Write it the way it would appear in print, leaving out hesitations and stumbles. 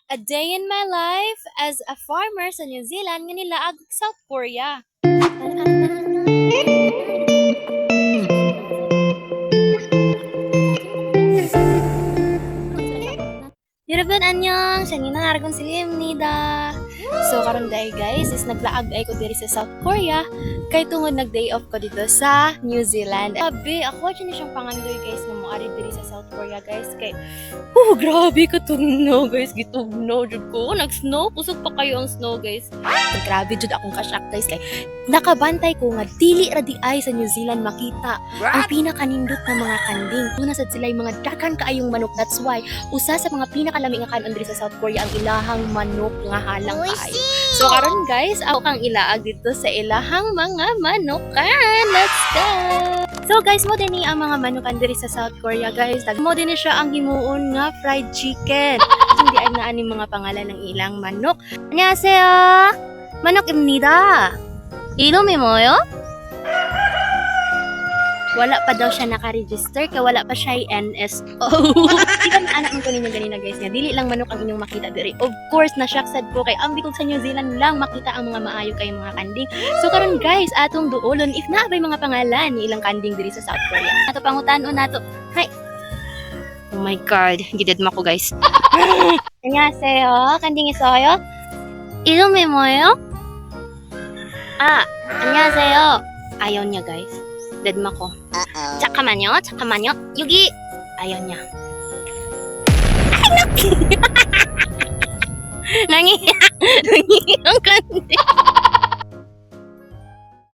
A day in my life as a farmer sa New Zealand nga nilaag South Korea. Yaraban anyong, siya nga nangaragong silimnida. So karon day guys, is naglaag ay ko diri sa South Korea kay tungod nag day off ko dito sa New Zealand. Grabe, ako dyan siyang pangandoy guys na moari diri sa South Korea guys kay grabe ka tugnaw guys, gitugnaw jud ko. Nag-snow, pusog pa kayo ang snow guys. Grabe jud akong ka-shock guys kay nakabantay ko nga dili ra di ay sa New Zealand makita ang pinakanindot na mga kanding. Una sad sila yung mga daghan kaayong manok. That's why usa sa mga pinakalami nga kanon diri sa South Korea ang ilahang manok nga halang kaayo. So karon guys, ako kang ilaag dito sa ilahang mga manokan. Let's go. So guys, mo din ang mga manukan diri sa South Korea guys. Mo din siya ang himuon nga fried chicken. Hindi ay nga aning mga pangalan ng ilang manok. 안녕하세요. manok입니다. 이름이 뭐요? Wala pa daw siya naka-register kaya wala pa siya NSO. Diba anak mo ko ninyo ganina guys nga dili lang manok ang inyong makita diri. Of course na-shock sad ko kay ang bikog sa New Zealand lang makita ang mga maayo kay mga kanding. So karon guys, atong duolon if naabay mga pangalan ni ilang kanding diri sa South Korea. Ato pangutan-on nato. Hi. Oh my god, gided mo ko guys. 안녕하세요. kanding isoyo. 이름이 뭐예요? 안녕하세요. Ayaw niya guys. Deadma ko. 잠깐만요. 여기. Ayaw niya. Ay, naku! Nangiyak. Nangiyak ang kandi.